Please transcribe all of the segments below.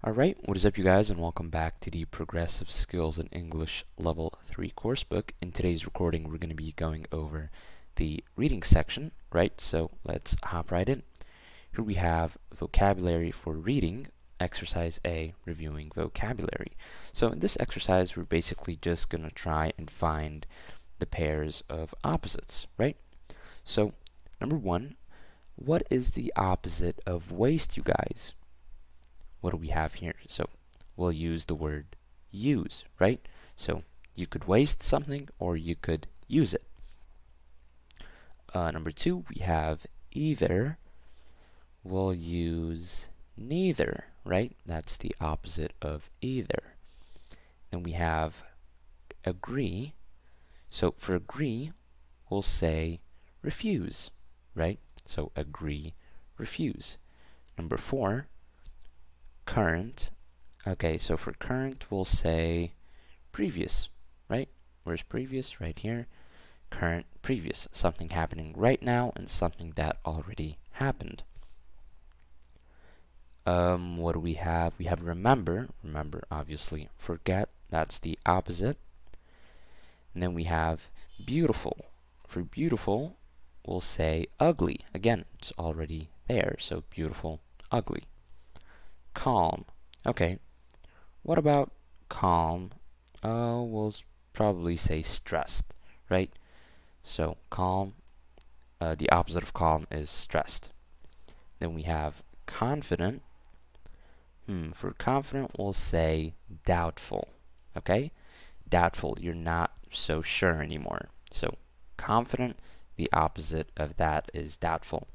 Alright, what is up you guys, and welcome back to the Progressive Skills in English Level 3 coursebook. In today's recording we're going to be going over the reading section, right? So let's hop right in. Here we have vocabulary for reading, exercise A, reviewing vocabulary. So in this exercise we're basically just going to try and find the pairs of opposites, right? So number one, what is the opposite of waste, you guys? What do we have here? So we'll use the word use, right? So you could waste something or you could use it. Number two, we have either. We'll use neither, right? That's the opposite of either. Then we have agree. So for agree, we'll say refuse, right? So agree, refuse. Number four, current. Okay, so for current we'll say previous, right? Where's previous? Right here. Current, previous. Something happening right now and something that already happened. What do we have? We have remember. Remember, obviously, forget. That's the opposite. And then we have beautiful. For beautiful, we'll say ugly. Again, it's already there, so beautiful, ugly. Calm. Okay, what about calm? We'll probably say stressed, right? So calm, the opposite of calm is stressed. Then we have confident. For confident we'll say doubtful, okay? Doubtful, you're not so sure anymore. So confident, the opposite of that is doubtful.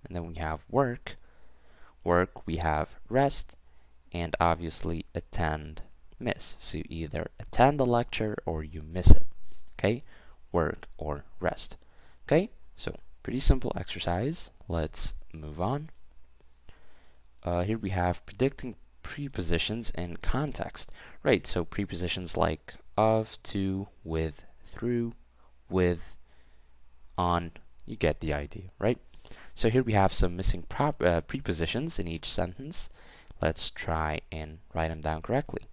And then we have work. Work, we have rest, and obviously attend, miss. So you either attend a lecture or you miss it, okay? Work or rest, okay? So pretty simple exercise. Let's move on. Here we have predicting prepositions and context, right? So prepositions like of, to, with, through, with, on, you get the idea, right? So here we have some missing prepositions in each sentence. Let's try and write them down correctly.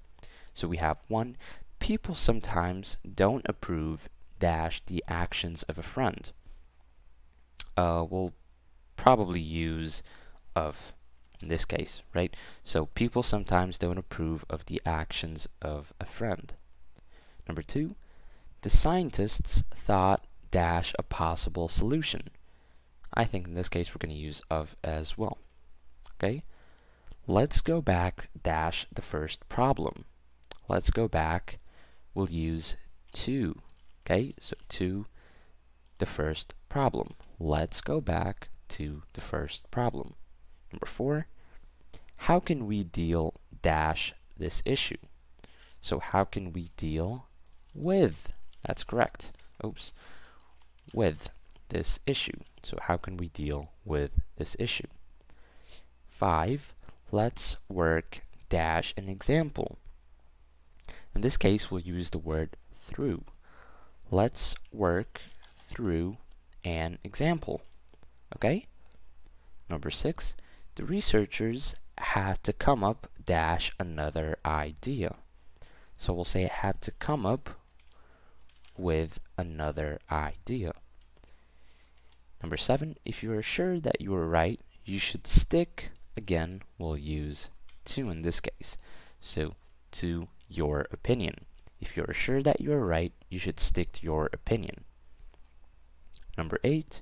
So we have one, people sometimes don't approve dash the actions of a friend. We'll probably use of in this case, right? So people sometimes don't approve of the actions of a friend. Number two, the scientists thought dash a possible solution. I think in this case we're going to use of as well. Okay, let's go back dash the first problem. Let's go back, we'll use to. Okay, so to the first problem. Let's go back to the first problem. Number four, how can we deal dash this issue? So how can we deal with, that's correct, oops, with this issue. So how can we deal with this issue? 5, let's work dash an example. In this case we'll use the word through. Let's work through an example. Okay? Number 6, the researchers had to come up dash another idea. So we'll say it had to come up with another idea. Number 7, if you are sure that you are right, you should stick, again, we'll use to in this case. So, to your opinion. If you are sure that you are right, you should stick to your opinion. Number 8,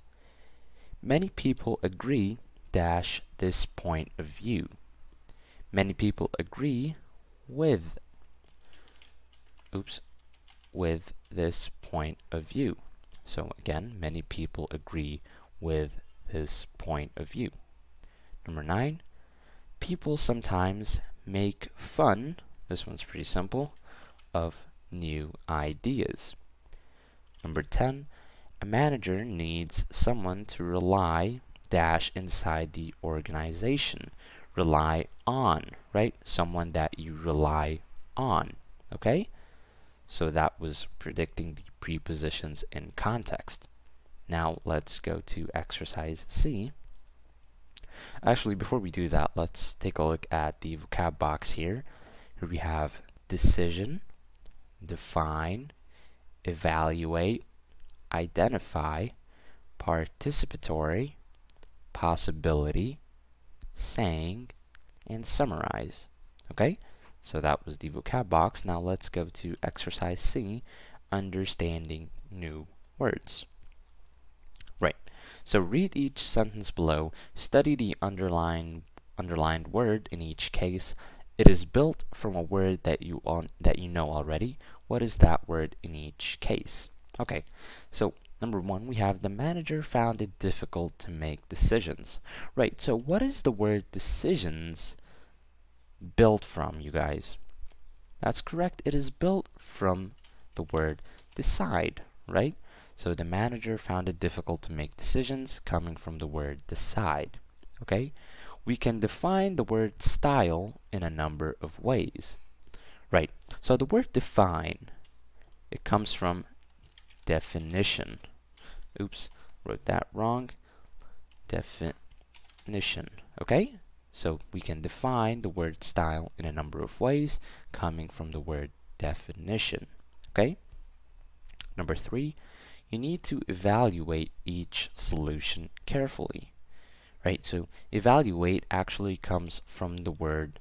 many people agree dash this point of view. Many people agree with, with this point of view. So again, many people agree with this point of view. Number 9, people sometimes make fun, this one's pretty simple, of new ideas. Number 10, a manager needs someone to rely dash inside the organization. Rely on, right? Someone that you rely on, okay? So that was predicting the prepositions in context. Now let's go to exercise C. Actually, before we do that, let's take a look at the vocab box here. Here we have decision, define, evaluate, identify, participatory, possibility, saying, and summarize. Okay, so that was the vocab box. Now let's go to exercise C, understanding new words. Right, so read each sentence below, study the underlined word in each case. It is built from a word that you know already. What is that word in each case? Okay, so number one, we have the manager found it difficult to make decisions. Right, so what is the word decisions built from, you guys? That's correct, it is built from the word decide, right? So the manager found it difficult to make decisions, coming from the word decide. Okay? We can define the word style in a number of ways. Right. So the word define, it comes from definition. Oops, wrote that wrong. Definition. Okay? So we can define the word style in a number of ways, coming from the word definition. Okay? Number three, you need to evaluate each solution carefully. Right? So evaluate actually comes from the word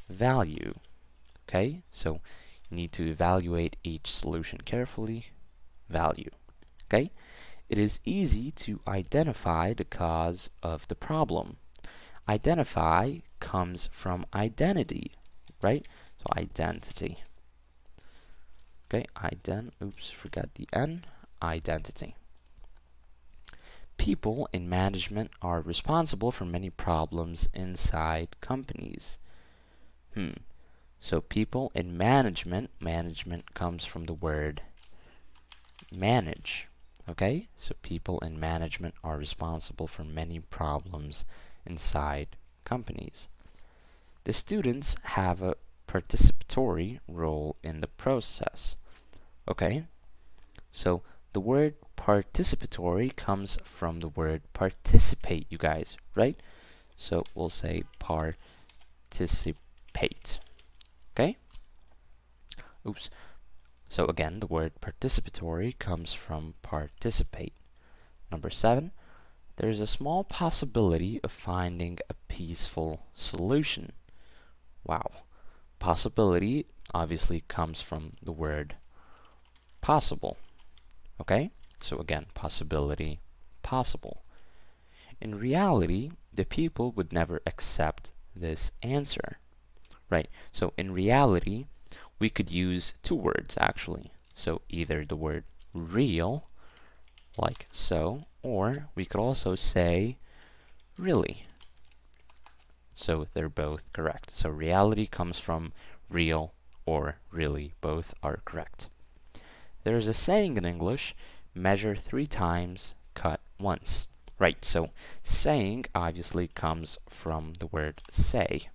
value. Okay? So you need to evaluate each solution carefully. Value. Okay? It is easy to identify the cause of the problem. Identify comes from identity, right? So identity. Okay, oops, forgot the N. Identity. People in management are responsible for many problems inside companies. So people in management comes from the word manage. Okay, so people in management are responsible for many problems inside companies. The students have a participatory role in the process. Okay, so the word participatory comes from the word participate, you guys, right? So we'll say participate. Okay? Oops. So again, the word participatory comes from participate. Number 7, there is a small possibility of finding a peaceful solution. Wow. Possibility obviously comes from the word possible. Okay? So again, possibility, possible. In reality, the people would never accept this answer. Right? So in reality, we could use two words actually. So either the word real, like so, or we could also say really. So they're both correct. So reality comes from real or really. Both are correct. There is a saying in English, measure 3 times, cut once. Right, so saying obviously comes from the word say.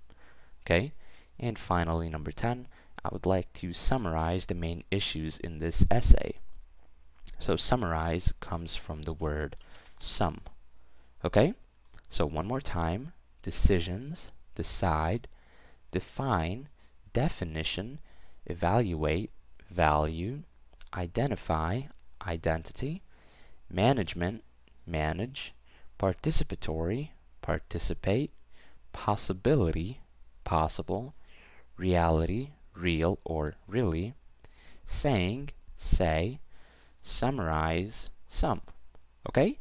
Okay? And finally, number 10, I would like to summarize the main issues in this essay. So summarize comes from the word sum. Okay? So one more time, decisions, decide, define, definition, evaluate, value, identify, identity, management, manage, participatory, participate, possibility, possible, reality, real or really, saying, say, summarize, sum. Okay?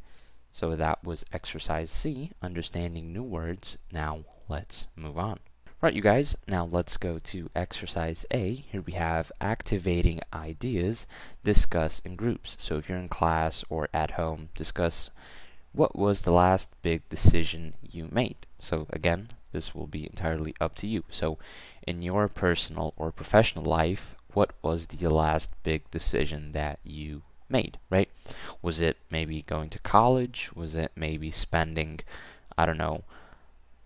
So that was exercise C, understanding new words. Now let's move on. Right, you guys, now let's go to exercise A. Here we have activating ideas, discuss in groups. So if you're in class or at home, discuss what was the last big decision you made. So again, this will be entirely up to you. So in your personal or professional life, what was the last big decision that you made, right? Was it maybe going to college? Was it maybe spending, I don't know,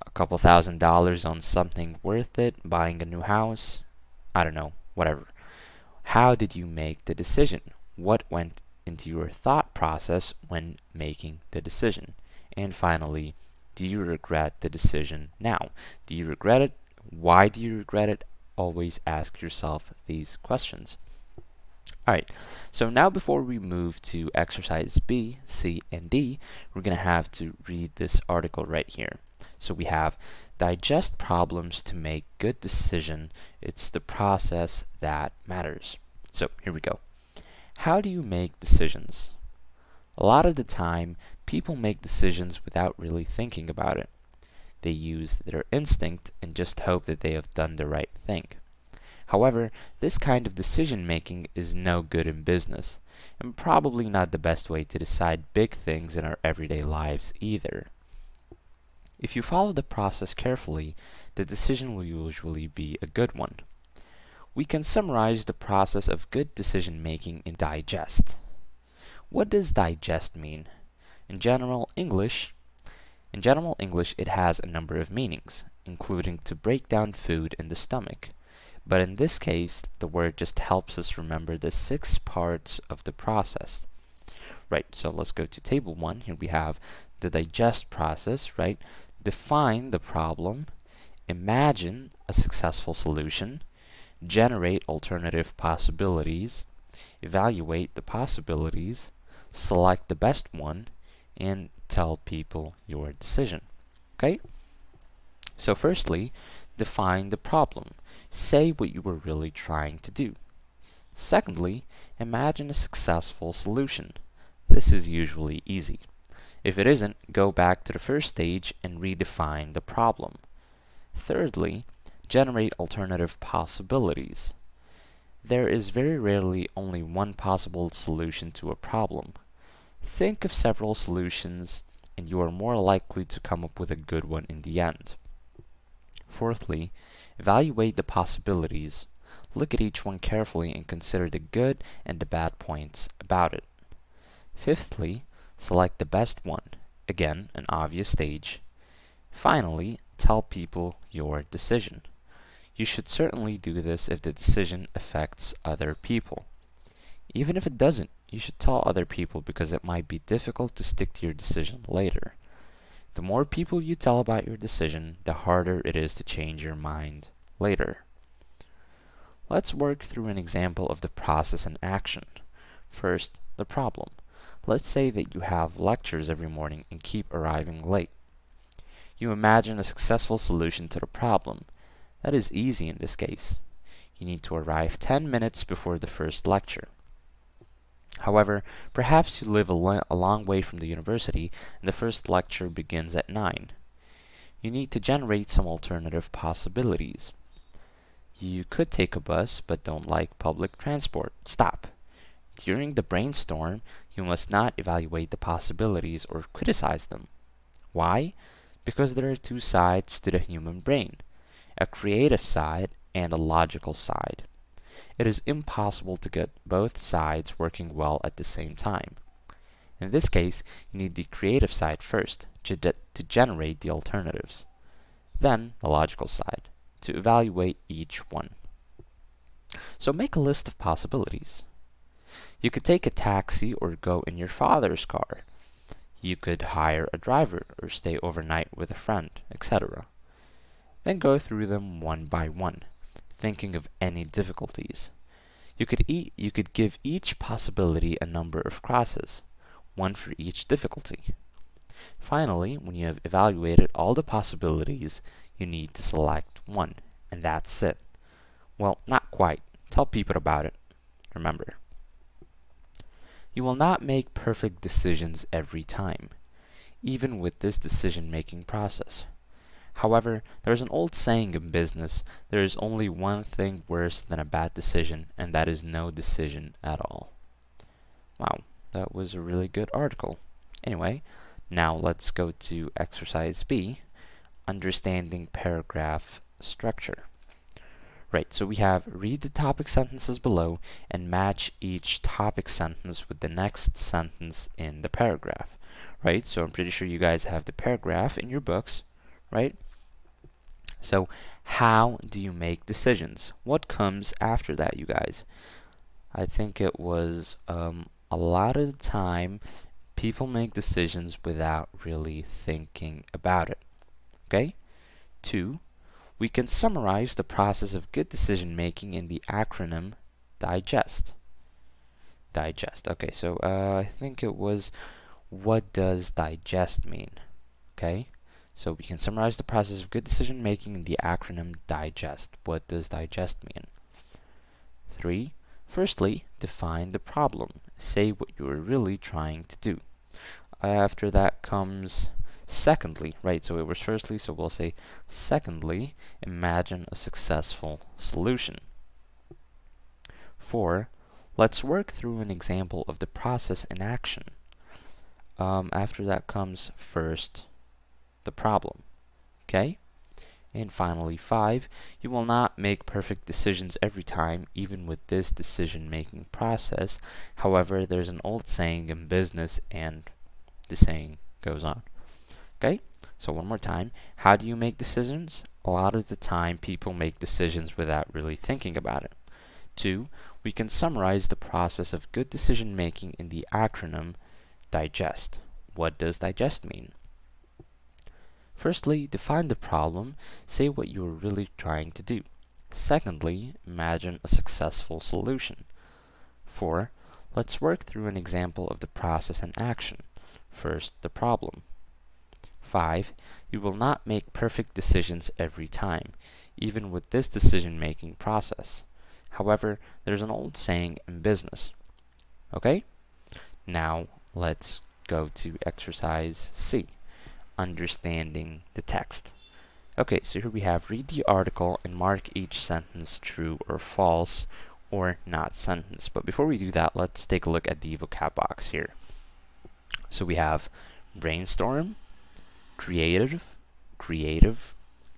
a couple $1,000s on something worth it, buying a new house? I don't know, whatever. How did you make the decision? What went into your thought process when making the decision? And finally, Do you regret the decision now? Do you regret it? Why do you regret it? Always ask yourself these questions. Alright, so now before we move to exercise B, C, and D, we're going to have to read this article right here. So we have, digest problems to make good decision. It's the process that matters. So here we go. How do you make decisions? A lot of the time, people make decisions without really thinking about it. They use their instinct and just hope that they have done the right thing. However, this kind of decision making is no good in business, and probably not the best way to decide big things in our everyday lives either. If you follow the process carefully, the decision will usually be a good one. We can summarize the process of good decision making in digest. What does digest mean? In general English, it has a number of meanings, including to break down food in the stomach. But in this case, the word just helps us remember the 6 parts of the process. Right, so let's go to table 1. Here we have the digest process, right? Define the problem, imagine a successful solution, generate alternative possibilities, evaluate the possibilities, select the best one, and tell people your decision. Okay? So firstly, define the problem. Say what you were really trying to do. Secondly, imagine a successful solution. This is usually easy. If it isn't, go back to the first stage and redefine the problem. Thirdly, generate alternative possibilities. There is very rarely only one possible solution to a problem. Think of several solutions and you are more likely to come up with a good one in the end. Fourthly, evaluate the possibilities. Look at each one carefully and consider the good and the bad points about it. Fifthly, select the best one. Again, an obvious stage. Finally, tell people your decision. You should certainly do this if the decision affects other people. Even if it doesn't, you should tell other people because it might be difficult to stick to your decision later. The more people you tell about your decision, the harder it is to change your mind later. Let's work through an example of the process in action. First, the problem. Let's say that you have lectures every morning and keep arriving late. You imagine a successful solution to the problem. That is easy in this case. You need to arrive 10 minutes before the first lecture. However, perhaps you live a long way from the university and the first lecture begins at 9. You need to generate some alternative possibilities. You could take a bus but don't like public transport. Stop. During the brainstorm, you must not evaluate the possibilities or criticize them. Why? Because there are 2 sides to the human brain, a creative side and a logical side. It is impossible to get both sides working well at the same time. In this case, you need the creative side first to generate the alternatives, then the logical side to evaluate each one. So make a list of possibilities. You could take a taxi or go in your father's car. You could hire a driver or stay overnight with a friend, etc. Then go through them one by one, thinking of any difficulties. You could give each possibility a number of crosses, one for each difficulty. Finally, when you have evaluated all the possibilities, you need to select one, and that's it. Well, not quite. Tell people about it. Remember, you will not make perfect decisions every time, even with this decision-making process. However, there's an old saying in business, there is only one thing worse than a bad decision, and that is no decision at all. Wow, that was a really good article. Anyway, now let's go to exercise B, understanding paragraph structure. Right, so we have read the topic sentences below and match each topic sentence with the next sentence in the paragraph. Right, so I'm pretty sure you guys have the paragraph in your books, right? So, how do you make decisions? What comes after that, you guys? I think it was a lot of the time People make decisions without really thinking about it. Okay? 2, we can summarize the process of good decision making in the acronym DIGEST. Digest. Okay, so I think it was, what does digest mean? Okay, so we can summarize the process of good decision making in the acronym DIGEST. What does digest mean? 3, firstly, define the problem. Say what you are really trying to do. After that comes secondly, right? So it was firstly, so we'll say secondly, imagine a successful solution. 4, let's work through an example of the process in action. After that comes first, the problem. Okay? And finally, 5, you will not make perfect decisions every time, even with this decision-making process. However, there's an old saying in business, and the saying goes on. Okay? So one more time. How do you make decisions? A lot of the time, people make decisions without really thinking about it. 2, we can summarize the process of good decision-making in the acronym DIGEST. What does DIGEST mean? Firstly, define the problem. Say what you are really trying to do. Secondly, imagine a successful solution. 4, let's work through an example of the process in action. First, the problem. 5, you will not make perfect decisions every time, even with this decision-making process. However, there's an old saying in business. Okay? Now, let's go to exercise C, understanding the text. Okay, so here we have read the article and mark each sentence true or false or not sentence. But before we do that, let's take a look at the vocab box here. So we have brainstorm, creative,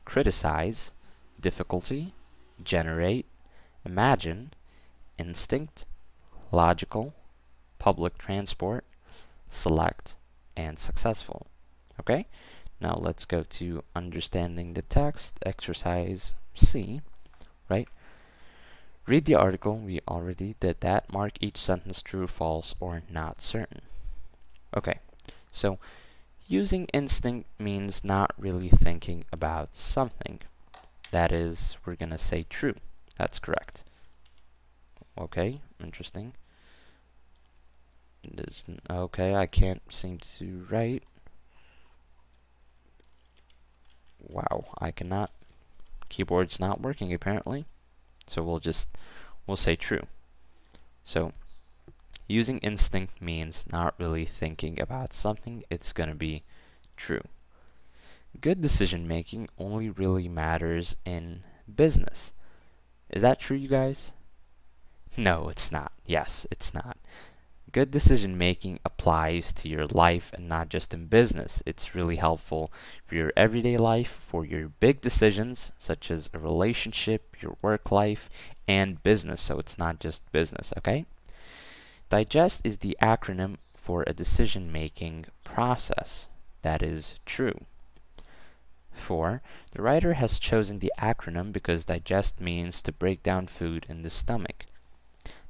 criticize, difficulty, generate, imagine, instinct, logical, public transport, select, and successful. Okay, now let's go to understanding the text, exercise C, right? Read the article, we already did that. Mark each sentence true, false, or not certain. Okay, so using instinct means not really thinking about something. That is, we're gonna say true. That's correct. Okay, interesting. Okay, I can't seem to write. Wow, I cannot. Keyboard's not working apparently. So we'll say true. So using instinct means not really thinking about something. It's gonna be true. Good decision making only really matters in business. Is that true, you guys? No, it's not. Yes, it's not. Good decision making applies to your life and not just in business. It's really helpful for your everyday life, for your big decisions such as a relationship, your work life, and business. So it's not just business, okay? Digest is the acronym for a decision making process. That is true. 4, the writer has chosen the acronym because digest means to break down food in the stomach.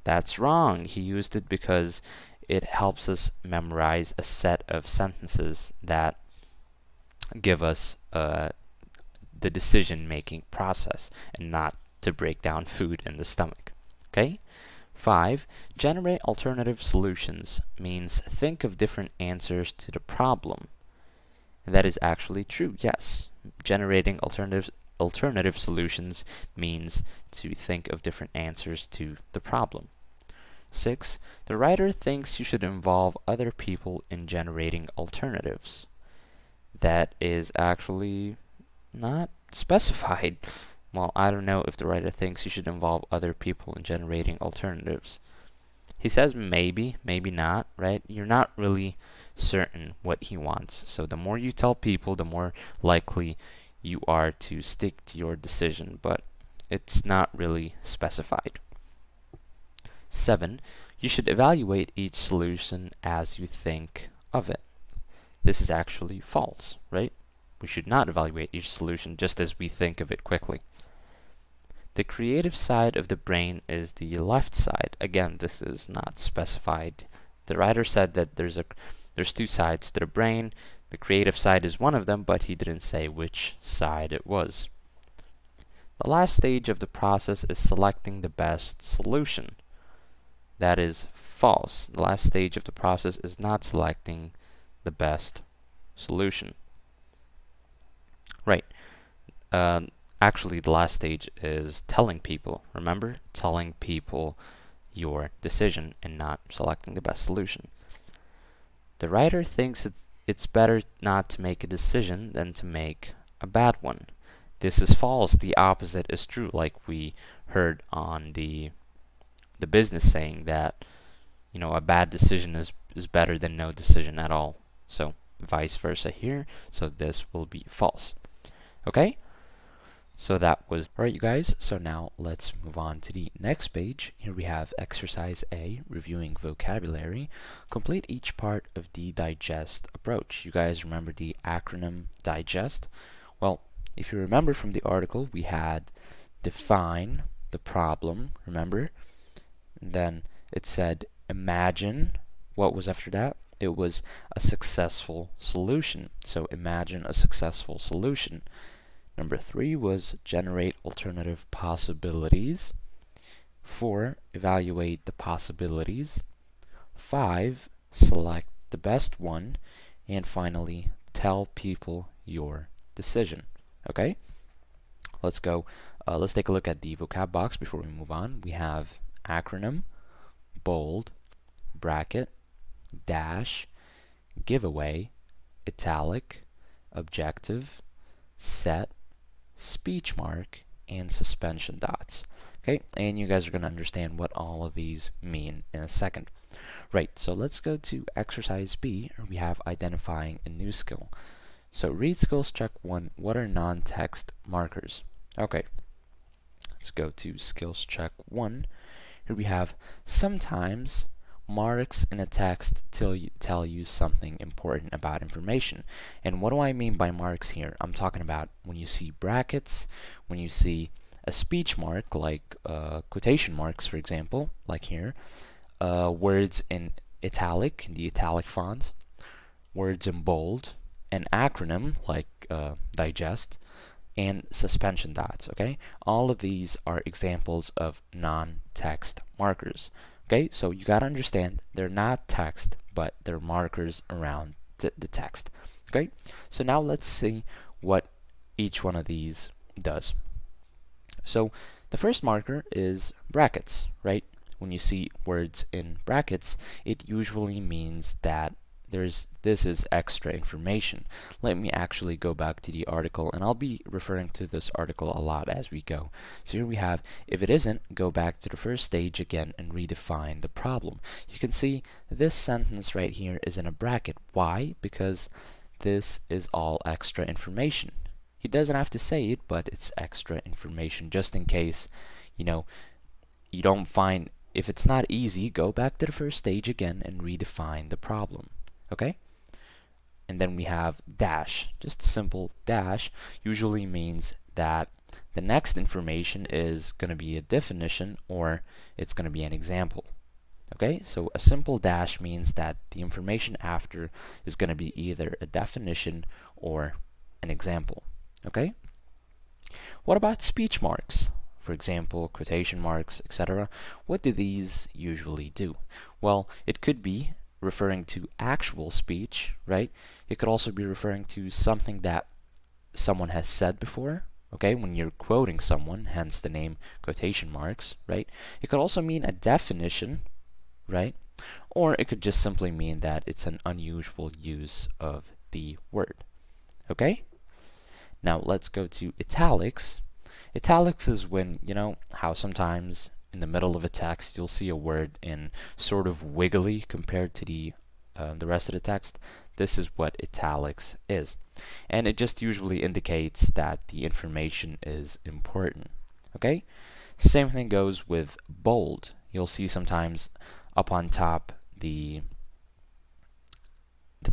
That's wrong. He used it because it helps us memorize a set of sentences that give us the decision-making process and not to break down food in the stomach. Okay? 5, generate alternative solutions means think of different answers to the problem. And that is actually true, yes. Generating alternative solutions means to think of different answers to the problem. 6, the writer thinks you should involve other people in generating alternatives. That is actually not specified. Well, I don't know if the writer thinks you should involve other people in generating alternatives. He says maybe, maybe not, right? You're not really certain what he wants. So the more you tell people, the more likely you are to stick to your decision, but it's not really specified. 7, you should evaluate each solution as you think of it. This is actually false, right? We should not evaluate each solution just as we think of it quickly. The creative side of the brain is the left side. Again, this is not specified. The writer said that there's a there's two sides to the brain. The creative side is one of them, but he didn't say which side it was. The last stage of the process is selecting the best solution. That is false. The last stage of the process is not selecting the best solution. Right. Actually, the last stage is telling people. Remember? Telling people your decision and not selecting the best solution. The writer thinks it's better not to make a decision than to make a bad one. This is false. The opposite is true, like we heard on the business saying that, you know, a bad decision is better than no decision at all. So vice versa here. So this will be false. Okay? So that was alright, you guys. So now let's move on to the next page. Here we have exercise A, reviewing vocabulary. Complete each part of the digest approach. You guys remember the acronym digest? Well, if you remember from the article, we had define the problem, remember? And then it said imagine. What was after that? It was a successful solution. So imagine a successful solution. Number 3 was generate alternative possibilities. 4, evaluate the possibilities. 5, select the best one. And finally, tell people your decision. Okay? Let's go. Let's take a look at the vocab box before we move on. We have acronym, bold, bracket, dash, giveaway, italic, objective, set, speech mark, and suspension dots. Okay, and you guys are going to understand what all of these mean in a second. Right, so let's go to exercise B. We have identifying a new skill. So read skills check 1. What are non-text markers? Okay, let's go to skills check 1. Here we have sometimes marks in a text tell you something important about information. And what do I mean by marks here? I'm talking about when you see brackets, when you see a speech mark, like quotation marks, for example, like here, words in italic, in the italic font, words in bold, an acronym, like digest, and suspension dots, okay? All of these are examples of non-text markers. Okay, so you gotta understand they're not text, but they're markers around the text. Okay, so now let's see what each one of these does. So the first marker is brackets, right? When you see words in brackets, it usually means that this is extra information. Let me actually go back to the article, and I'll be referring to this article a lot as we go. So here we have, if it isn't, go back to the first stage again and redefine the problem. You can see this sentence right here is in a bracket. Why? Because this is all extra information. He doesn't have to say it, but it's extra information just in case, you know, you don't find, if it's not easy, go back to the first stage again and redefine the problem. Okay? And then we have dash. Just a simple dash usually means that the next information is going to be a definition or it's going to be an example. Okay? So a simple dash means that the information after is going to be either a definition or an example. Okay? What about speech marks? For example, quotation marks, etc. What do these usually do? Well, it could be referring to actual speech, right? It could also be referring to something that someone has said before, okay? When you're quoting someone, hence the name quotation marks, right? It could also mean a definition, right? Or it could just simply mean that it's an unusual use of the word, okay? Now let's go to italics. Italics is when, you know, how sometimes in the middle of a text you'll see a word in sort of wiggly compared to the rest of the text. This is what italics is. And it just usually indicates that the information is important. Okay? Same thing goes with bold. You'll see sometimes up on top the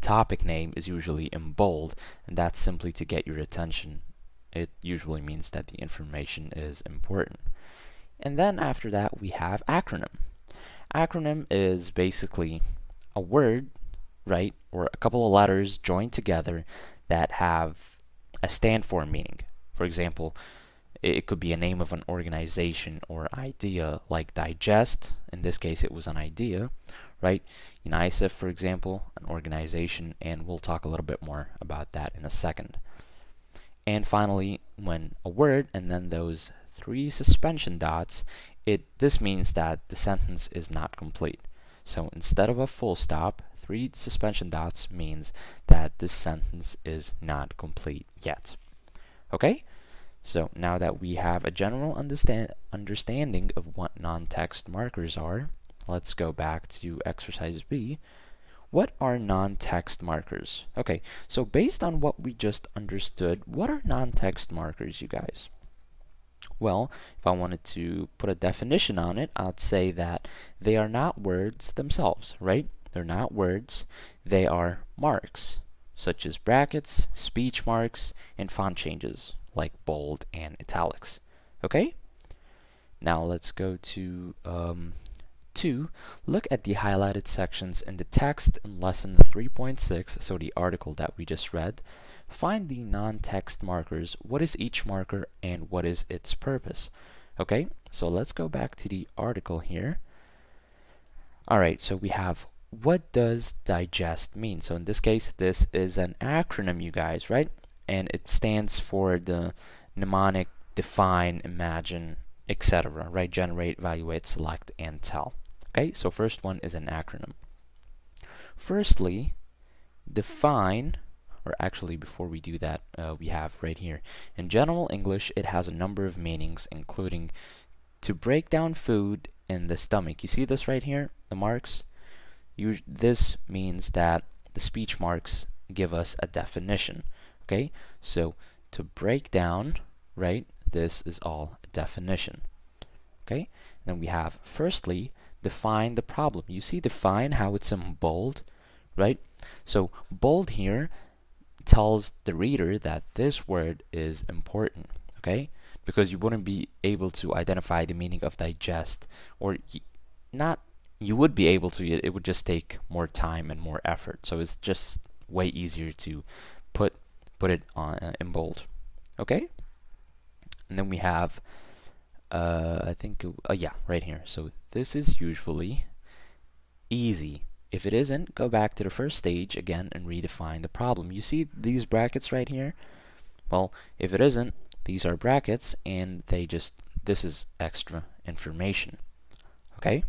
topic name is usually in bold, and that's simply to get your attention. It usually means that the information is important. And then after that we have acronym. Acronym is basically a word right, or a couple of letters joined together that have a stand for meaning. For example, it could be a name of an organization or idea, like digest. In this case, it was an idea, right? UNICEF, for example, an organization, and we'll talk a little bit more about that in a second. And finally, when a word and then those 3 suspension dots, this means that the sentence is not complete. So instead of a full stop, 3 suspension dots means that this sentence is not complete yet. Okay? So now that we have a general understanding of what non-text markers are, let's go back to exercise B. What are non-text markers? Okay, so based on what we just understood, what are non-text markers, you guys? Well, if I wanted to put a definition on it, I'd say that they are not words themselves, right? They're not words, they are marks, such as brackets, speech marks, and font changes, like bold and italics. Okay? Now let's go to 2. Look at the highlighted sections in the text in lesson 3.6, so the article that we just read. Find the non-text markers. What is each marker and what is its purpose? Okay, so let's go back to the article here. Alright, so we have, what does digest mean? So in this case, this is an acronym, you guys, right? And it stands for the mnemonic define, imagine, etc., right? Generate, evaluate, select, and tell. Okay, so first one is an acronym. Firstly, define, or actually before we do that, we have right here. In general English, it has a number of meanings, including to break down food in the stomach. You see this right here, the marks? This means that the speech marks give us a definition. Okay, so to break down, right, this is all a definition. Okay, then we have, firstly, define the problem. You see define, how it's in bold, right? So bold here tells the reader that this word is important, okay? Because you wouldn't be able to identify the meaning of digest, or you would be able to, it would just take more time and more effort. So it's just way easier to put it on in bold, okay? And then we have I think, yeah, right here. So this is usually easy. If it isn't, go back to the first stage again and redefine the problem. You see these brackets right here? Well, if it isn't, these are brackets and this is extra information. Okay?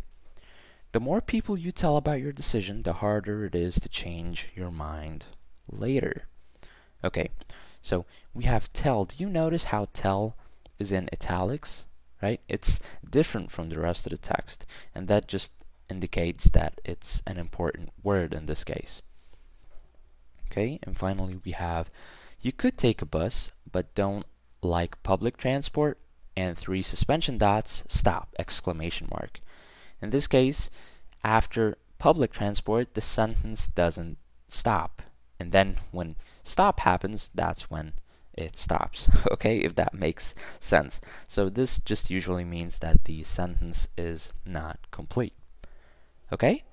The more people you tell about your decision, the harder it is to change your mind later. Okay, so we have tell. Do you notice how tell is in italics? Right? It's different from the rest of the text, and that just indicates that it's an important word in this case. Okay, and finally we have, you could take a bus, but don't like public transport, and 3 suspension dots, stop, exclamation mark. In this case, after public transport, the sentence doesn't stop, and then when stop happens, that's when it stops. Okay, if that makes sense. So this just usually means that the sentence is not complete. Okay,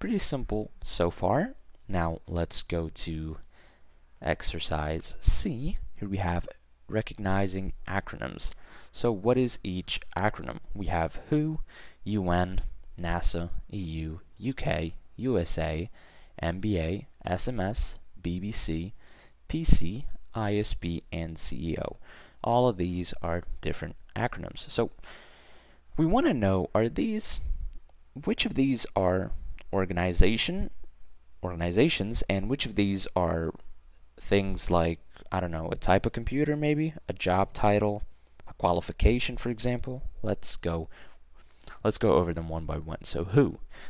pretty simple so far. Now let's go to exercise C. Here we have recognizing acronyms. So what is each acronym? We have WHO, UN, NASA, EU, UK, USA, MBA, SMS, BBC, PC, ISB, and CEO. All of these are different acronyms. So we want to know, which of these are organizations and which of these are things like, I don't know, a type of computer maybe, a job title, a qualification, for example. Let's go over them one by one. So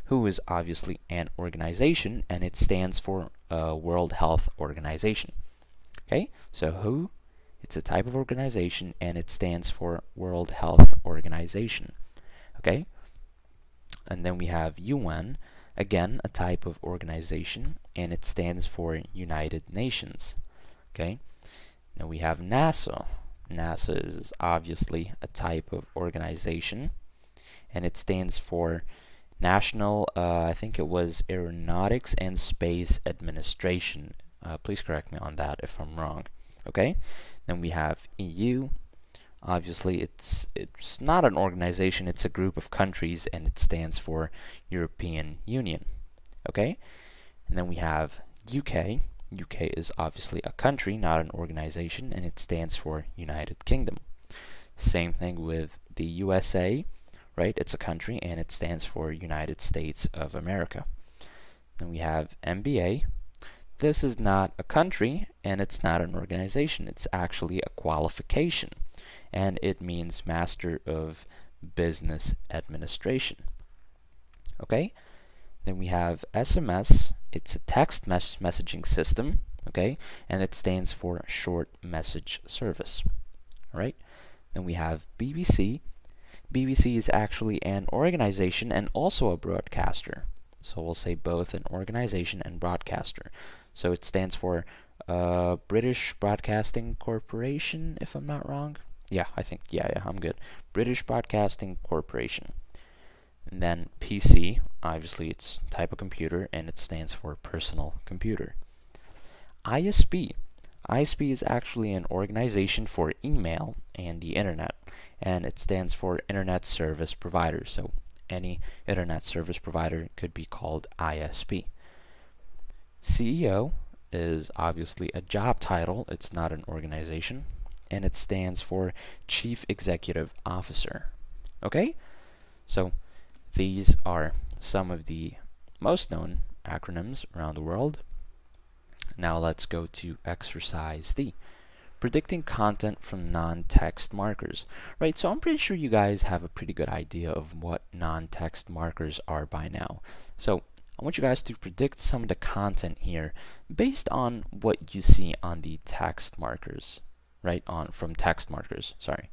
WHO is obviously an organization, and it stands for World Health Organization. Okay, so WHO, it's a type of organization, and it stands for World Health Organization. Okay, and then we have UN, again a type of organization, and it stands for United Nations. Okay, now we have NASA. NASA is obviously a type of organization, and it stands for National, I think it was Aeronautics and Space Administration. Please correct me on that if I'm wrong. Okay? Then we have EU. Obviously, it's not an organization, it's a group of countries, and it stands for European Union. Okay? And then we have UK. UK is obviously a country, not an organization, and it stands for United Kingdom. Same thing with the USA, right? It's a country, and it stands for United States of America. Then we have MBA. This is not a country, and it's not an organization. It's actually a qualification, and it means Master of Business Administration. Okay? Then we have SMS. It's a text messaging system, okay? And it stands for Short Message Service. All right? Then we have BBC. BBC is actually an organization and also a broadcaster. So we'll say both an organization and broadcaster. So it stands for British Broadcasting Corporation, if I'm not wrong. Yeah, I think, yeah, I'm good. British Broadcasting Corporation. And then PC, obviously it's type of computer, and it stands for personal computer. ISP. ISP is actually an organization for email and the internet, and it stands for Internet Service Provider. So any internet service provider could be called ISP. CEO is obviously a job title, it's not an organization, and it stands for Chief Executive Officer. Okay? So these are some of the most known acronyms around the world. Now let's go to exercise D. Predicting content from non-text markers. Right, so I'm pretty sure you guys have a pretty good idea of what non-text markers are by now. So I want you guys to predict some of the content here based on what you see on the text markers, right, from text markers, sorry.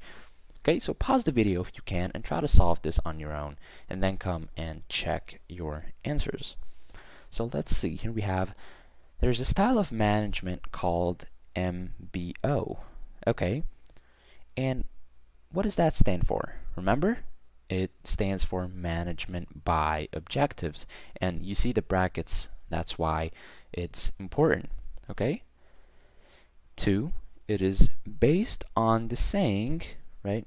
Okay, so pause the video if you can and try to solve this on your own, and then come and check your answers. So let's see, here we have, there's a style of management called MBO. Okay, and what does that stand for? Remember? It stands for Management by Objectives, and you see the brackets, that's why it's important. Okay? 2, it is based on the saying, right?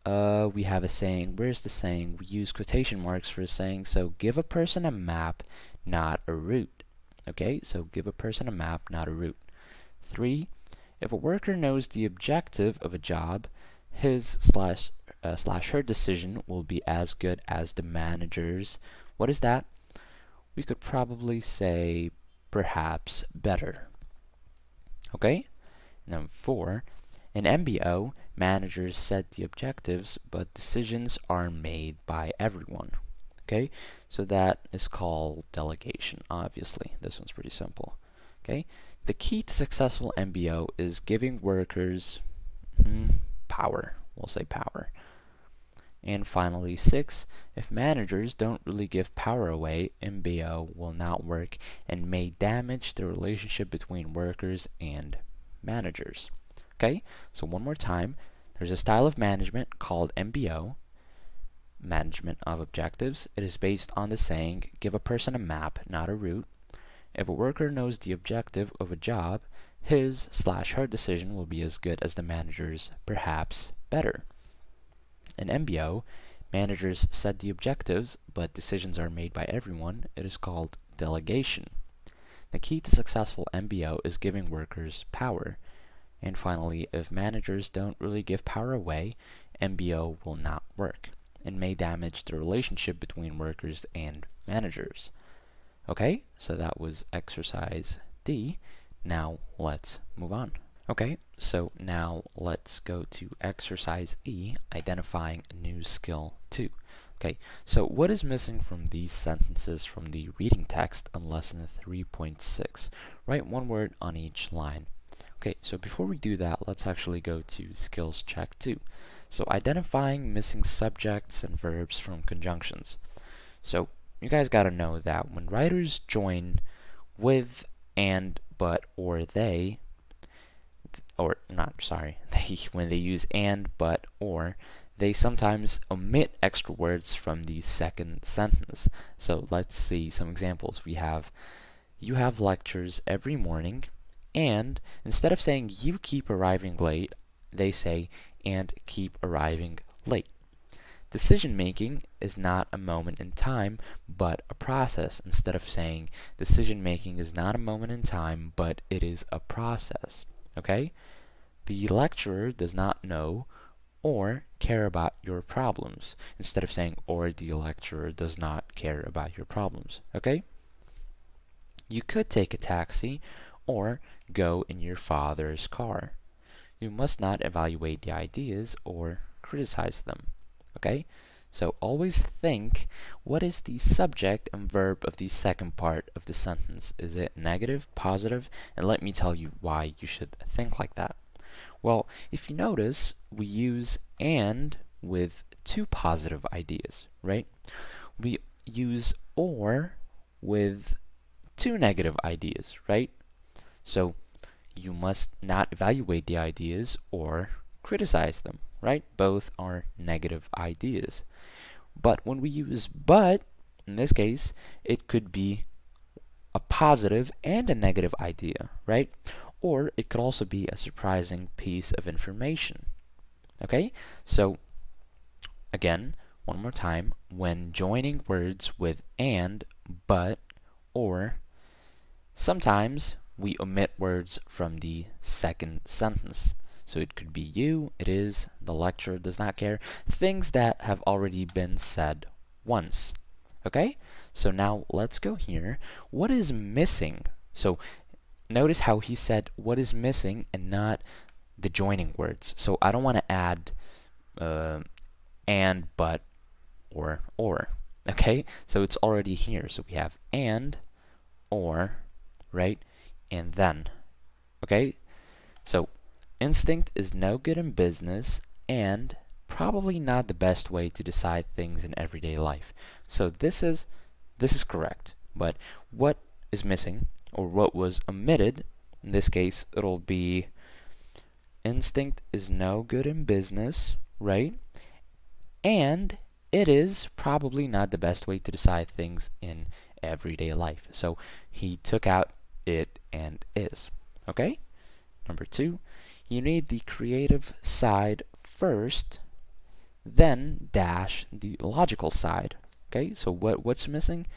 We have a saying. Where's the saying? We use quotation marks for a saying. So give a person a map, not a route. Okay, so give a person a map, not a route. 3, if a worker knows the objective of a job, his / her decision will be as good as the manager's. What is that? We could probably say perhaps better. Okay? Number 4, in MBO, managers set the objectives, but decisions are made by everyone. Okay? So that is called delegation, obviously. This one's pretty simple. Okay? The key to successful MBO is giving workers power. We'll say power. And finally, 6, if managers don't really give power away, MBO will not work and may damage the relationship between workers and managers. Okay, so one more time, there's a style of management called MBO, Management of Objectives. It is based on the saying, give a person a map, not a route. If a worker knows the objective of a job, his / her decision will be as good as the manager's, perhaps better. In MBO, managers set the objectives, but decisions are made by everyone. It is called delegation. The key to successful MBO is giving workers power. And finally, if managers don't really give power away, MBO will not work and may damage the relationship between workers and managers. Okay, so that was exercise D. Now let's move on. Okay, so now let's go to exercise E, identifying a new skill 2. Okay, so what is missing from these sentences from the reading text in lesson 3.6? Write one word on each line. Okay, so before we do that, let's actually go to skills check 2. So identifying missing subjects and verbs from conjunctions. So you guys got to know that when writers join with, and, but, or they, or not, sorry, when they use and, but, or, they sometimes omit extra words from the second sentence. So let's see some examples. We have, you have lectures every morning, and instead of saying you keep arriving late, they say and keep arriving late. Decision making is not a moment in time, but a process. Instead of saying decision making is not a moment in time, but it is a process. Okay? The lecturer does not know or care about your problems. Instead of saying or the lecturer does not care about your problems. Okay? You could take a taxi or go in your father's car. You must not evaluate the ideas or criticize them. Okay? So always think, what is the subject and verb of the second part of the sentence? Is it negative, positive? And let me tell you why you should think like that. Well, if you notice, we use and with two positive ideas, right? We use or with two negative ideas, right? So you must not evaluate the ideas or criticize them, right? Both are negative ideas. But when we use but, in this case, it could be a positive and a negative idea, right? Or it could also be a surprising piece of information. Okay? So, again, one more time, when joining words with and, but, or, sometimes we omit words from the second sentence. So it could be you, it is, the lecturer does not care, things that have already been said once. Okay? So now let's go here. What is missing? So notice how he said what is missing and not the joining words. So I don't want to add and, but, or. Okay? So it's already here. So we have and, or, right? And then. Okay? So instinct is no good in business and probably not the best way to decide things in everyday life. So this is correct. But what is missing, or what was omitted, in this case it'll be instinct is no good in business, right? And it is probably not the best way to decide things in everyday life. So he took out it and is. Okay? Number 2, you need the creative side first, then dash the logical side. Okay, so what's missing?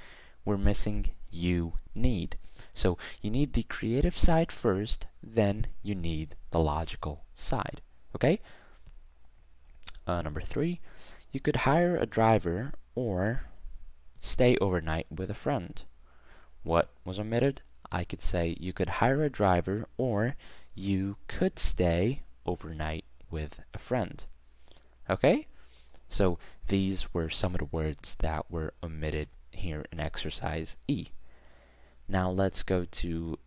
We're missing you need. So you need the creative side first, then you need the logical side. Okay? Number 3, you could hire a driver or stay overnight with a friend. What was omitted? I could say you could hire a driver or you could stay overnight with a friend. Okay? So these were some of the words that were omitted here in exercise E. Now let's go to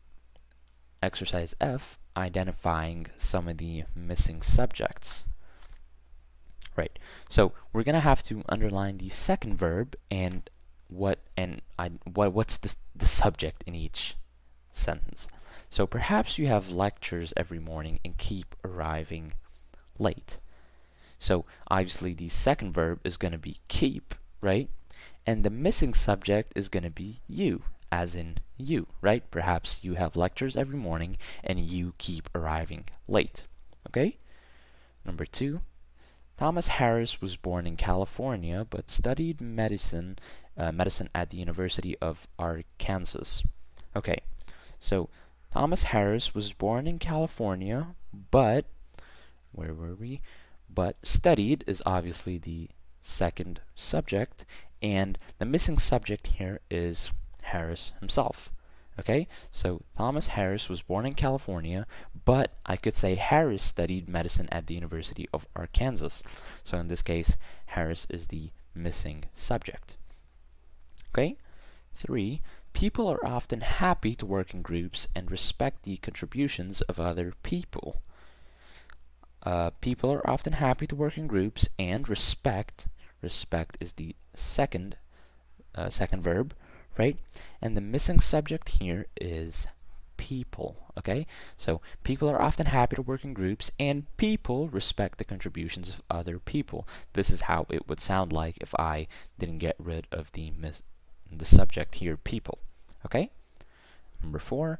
exercise F, identifying some of the missing subjects. Right. So we're going to have to underline the second verb and what's the subject in each sentence. So perhaps you have lectures every morning and keep arriving late. So obviously the second verb is going to be keep, right? And the missing subject is going to be you, as in you, right? Perhaps you have lectures every morning and you keep arriving late. Okay? Number 2, Thomas Harris was born in California but studied medicine at the University of Arkansas. Okay, so Thomas Harris was born in California, but, where were we? But studied is obviously the second subject, and the missing subject here is Harris himself. Okay, so Thomas Harris was born in California, but I could say Harris studied medicine at the University of Arkansas. So in this case, Harris is the missing subject. Okay, 3, people are often happy to work in groups and respect the contributions of other people. People are often happy to work in groups and respect is the second verb, right? And the missing subject here is people. Okay, so people are often happy to work in groups, and people respect the contributions of other people. This is how it would sound like if I didn't get rid of the subject here, people. Okay. Number 4,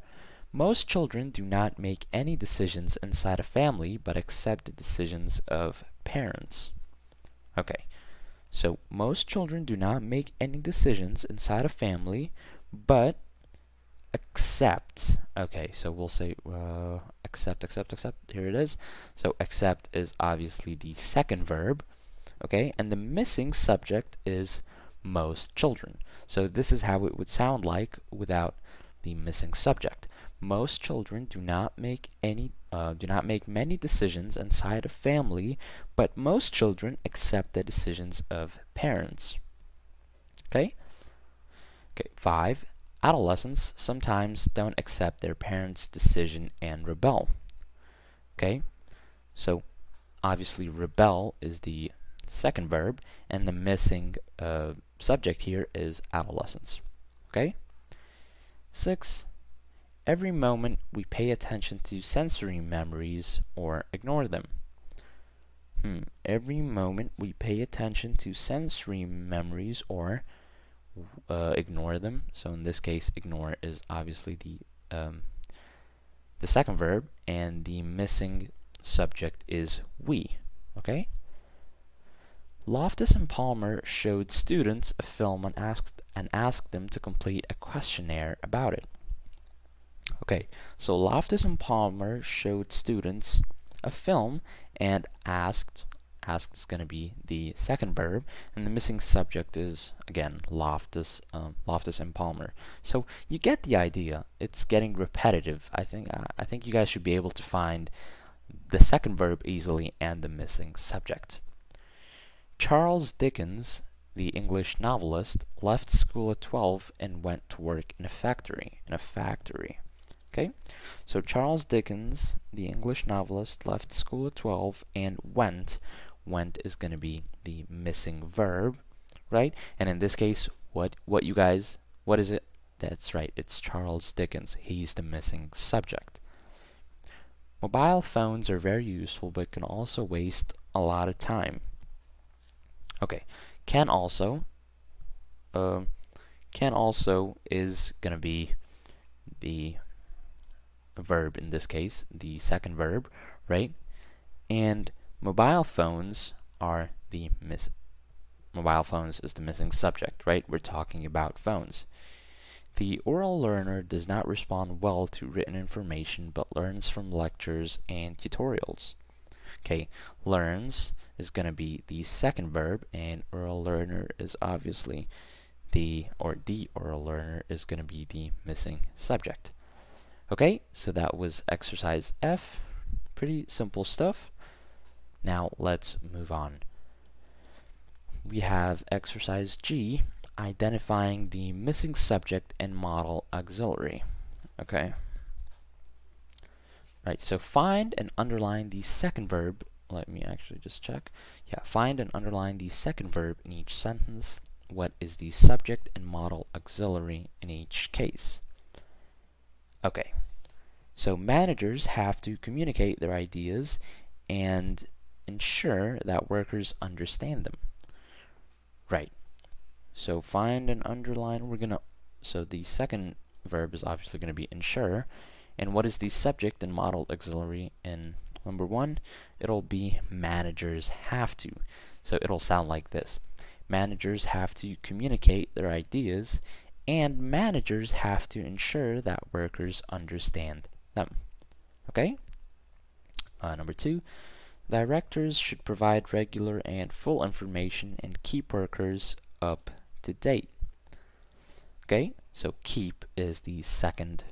most children do not make any decisions inside a family, but accept the decisions of parents. Okay, so most children do not make any decisions inside a family, but accept. Okay, so we'll say accept. Here it is. So accept is obviously the second verb. Okay, and the missing subject is most children. So this is how it would sound like without the missing subject. Most children do not make many decisions inside a family, but most children accept the decisions of parents. Okay? Okay, 5. Adolescents sometimes don't accept their parents' decision and rebel. Okay? So obviously rebel is the second verb, and the missing subject here is adolescents. Okay? 6. Every moment we pay attention to sensory memories or ignore them. Every moment we pay attention to sensory memories or ignore them. So in this case, ignore is obviously the second verb, and the missing subject is we. Okay? Loftus and Palmer showed students a film and asked them to complete a questionnaire about it. Okay, so Loftus and Palmer showed students a film and asked is going to be the second verb, and the missing subject is, again, Loftus and Palmer. So you get the idea. It's getting repetitive. I think you guys should be able to find the second verb easily and the missing subject. Charles Dickens, the English novelist, left school at 12 and went to work in a factory. Okay, so Charles Dickens, the English novelist, left school at 12 and went. Went is going to be the missing verb, right? And in this case, what is it? That's right, it's Charles Dickens. He's the missing subject. Mobile phones are very useful, but can also waste a lot of time. Okay, can also is going to be the verb in this case, the second verb, right? And mobile phones are mobile phones is the missing subject, right? We're talking about phones. The oral learner does not respond well to written information, but learns from lectures and tutorials. Okay, learns is going to be the second verb, and oral learner is obviously the oral learner is going to be the missing subject. Okay, so that was exercise F. Pretty simple stuff. Now let's move on. We have exercise G, identifying the missing subject and model auxiliary. Okay. Right, so find and underline the second verb. Let me actually just check. Yeah, find and underline the second verb in each sentence. What is the subject and model auxiliary in each case? Okay, so managers have to communicate their ideas and ensure that workers understand them. Right, so find and underline, so the second verb is obviously going to be ensure. And what is the subject and model auxiliary in number 1? It'll be managers have to. So it'll sound like this. Managers have to communicate their ideas, and managers have to ensure that workers understand them. Okay? Number 2, directors should provide regular and full information and keep workers up to date. Okay? So keep is the second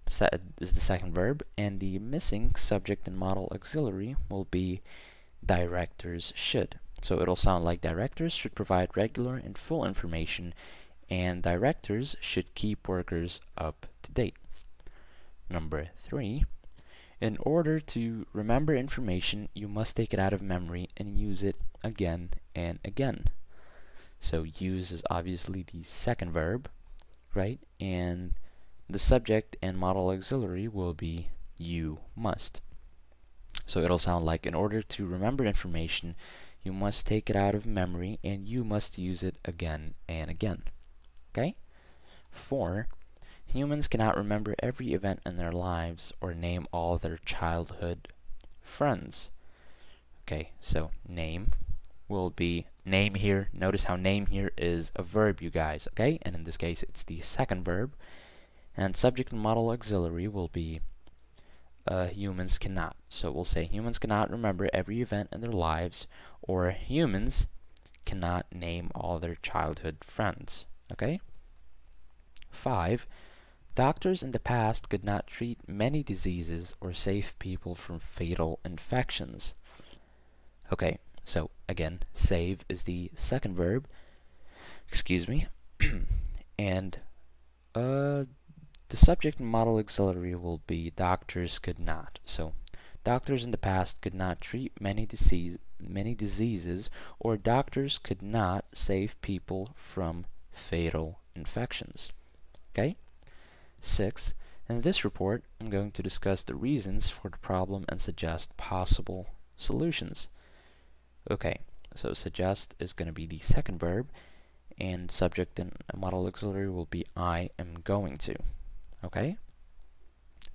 verb, and the missing subject and model auxiliary will be directors should. So it'll sound like directors should provide regular and full information, and directors should keep workers up to date. Number 3, in order to remember information, you must take it out of memory and use it again and again. So use is obviously the second verb, right? And The subject and model auxiliary will be you must. So it'll sound like, in order to remember information, you must take it out of memory and you must use it again and again. Okay? 4. Humans cannot remember every event in their lives or name all their childhood friends. Okay, so name will be name here. Notice how name here is a verb, you guys, okay? And in this case, it's the second verb. And subject and model auxiliary will be humans cannot. So we'll say humans cannot remember every event in their lives, or humans cannot name all their childhood friends, okay? 5. Doctors in the past could not treat many diseases or save people from fatal infections. Okay, so again, save is the second verb, excuse me, and the subject and model auxiliary will be doctors could not. So doctors in the past could not treat many diseases, or doctors could not save people from fatal infections. Okay? 6. In this report, I'm going to discuss the reasons for the problem and suggest possible solutions. Okay, so suggest is going to be the second verb, and subject and model auxiliary will be I am going to. Okay?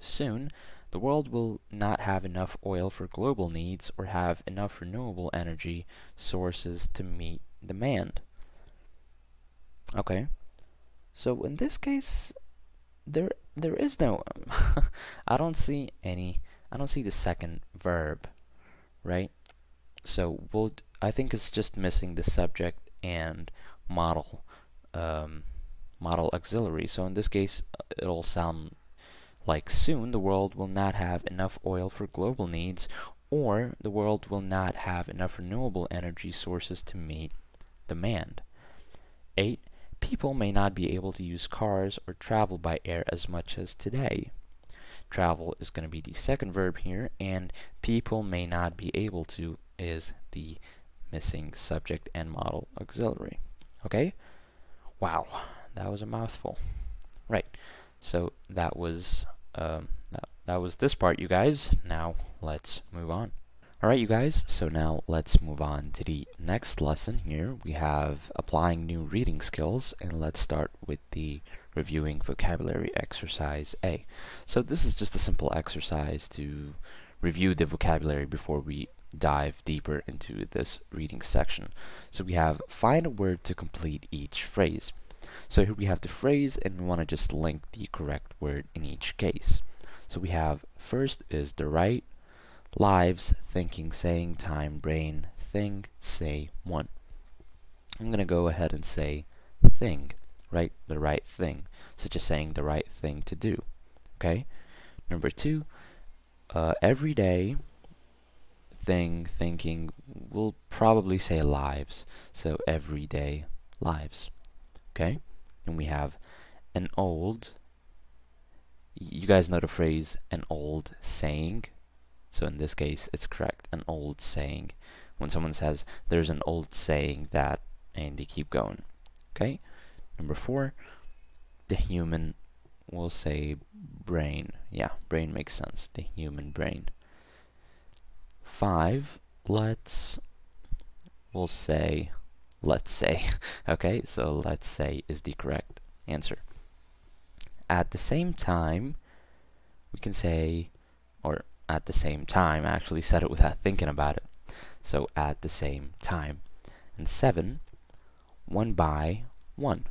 Soon, the world will not have enough oil for global needs or have enough renewable energy sources to meet demand. Okay, so in this case, there is no I don't see the second verb, right? So I think it's just missing the subject and model auxiliary. So in this case, it'll sound like soon the world will not have enough oil for global needs, or the world will not have enough renewable energy sources to meet demand. 8. People may not be able to use cars or travel by air as much as today. Travel is going to be the second verb here, and people may not be able to is the missing subject and model auxiliary. Okay? Wow, that was a mouthful. Right. So that was that was this part, you guys. Now let's move on. Alright, you guys, so now let's move on to the next lesson here. We have applying new reading skills, and let's start with the reviewing vocabulary exercise A. So this is just a simple exercise to review the vocabulary before we dive deeper into this reading section. So we have find a word to complete each phrase. So here we have the phrase, and we want to just link the correct word in each case. So we have first is the right, lives, thinking, saying, time, brain, thing, say, one. I'm going to go ahead and say thing, right? The right thing, such as saying the right thing to do. Okay? Number 2, every day, thing, thinking, we'll probably say lives. So everyday lives. Okay? And we have an old, you guys know the phrase an old saying. So in this case, it's correct, an old saying. When someone says, there's an old saying that, and they keep going. Okay? Number 4, the human, we'll say brain. Yeah, brain makes sense. The human brain. 5, we'll say, let's say. Okay, so let's say is the correct answer. At the same time, we can say, or at the same time, I actually said it without thinking about it. So at the same time. And 7, 1 by 1,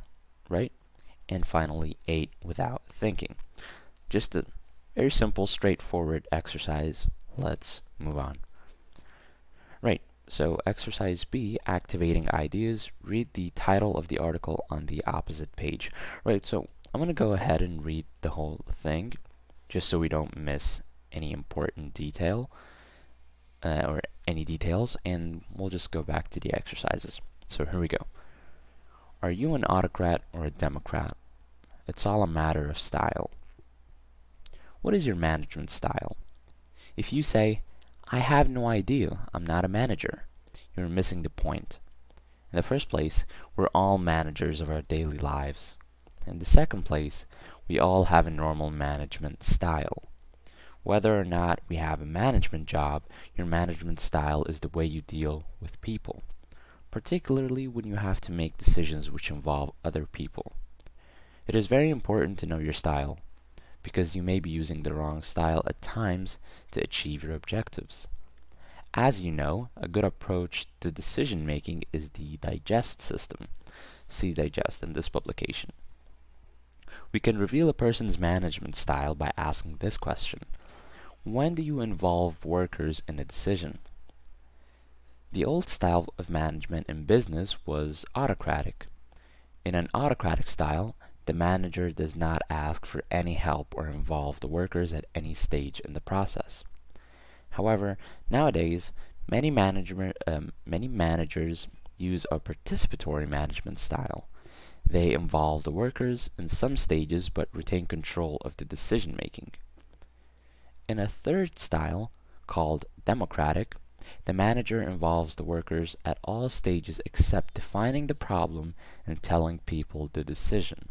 right? And finally 8 without thinking. Just a very simple, straightforward exercise. Let's move on. Right, so exercise B, activating ideas. Read the title of the article on the opposite page. Right, so I'm going to go ahead and read the whole thing, just so we don't miss any important detail or any details, and we'll just go back to the exercises. So here we go. Are you an autocrat or a Democrat? It's all a matter of style. What is your management style? If you say, I have no idea, I'm not a manager, you're missing the point. In the first place, we're all managers of our daily lives. In the second place, we all have a normal management style. Whether or not we have a management job, your management style is the way you deal with people, particularly when you have to make decisions which involve other people. It is very important to know your style, because you may be using the wrong style at times to achieve your objectives. As you know, a good approach to decision making is the digest system. See digest in this publication. We can reveal a person's management style by asking this question: when do you involve workers in a decision? The old style of management in business was autocratic. In an autocratic style, the manager does not ask for any help or involve the workers at any stage in the process. However, nowadays, many managers use a participatory management style. They involve the workers in some stages but retain control of the decision making. In a third style, called democratic, the manager involves the workers at all stages except defining the problem and telling people the decision.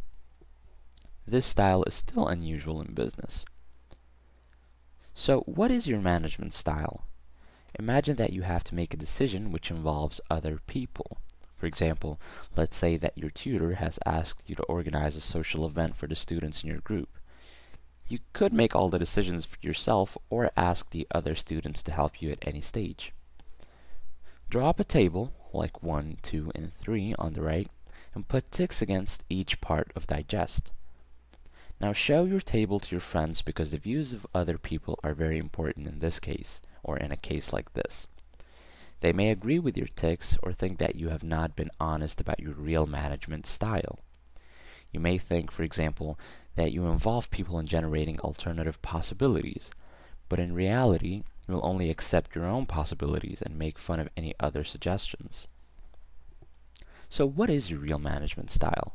This style is still unusual in business. So, what is your management style? Imagine that you have to make a decision which involves other people. For example, let's say that your tutor has asked you to organize a social event for the students in your group. You could make all the decisions for yourself or ask the other students to help you at any stage. Draw up a table, like 1, 2, and 3 on the right, and put ticks against each part of digest. Now show your table to your friends because the views of other people are very important in this case, or in a case like this. They may agree with your ticks or think that you have not been honest about your real management style. You may think, for example, that you involve people in generating alternative possibilities, but in reality, you will only accept your own possibilities and make fun of any other suggestions. So what is your real management style?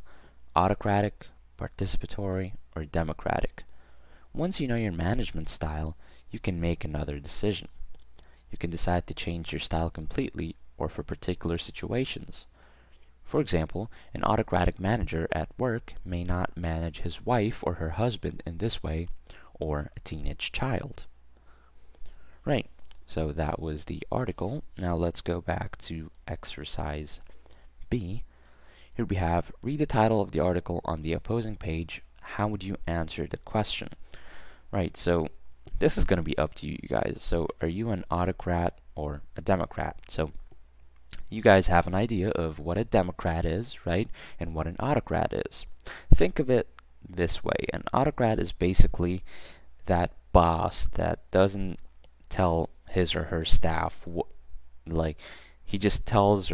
Autocratic, participatory, or democratic? Once you know your management style, you can make another decision. You can decide to change your style completely or for particular situations. For example, an autocratic manager at work may not manage his wife or her husband in this way, or a teenage child. Right, so that was the article. Now let's go back to exercise B. Here we have, read the title of the article on the opposing page. How would you answer the question? Right, so this is going to be up to you guys. So are you an autocrat or a democrat? So you guys have an idea of what a democrat is, right? And what an autocrat is. Think of it this way. An autocrat is basically that boss that doesn't tell his or her staff like he just tells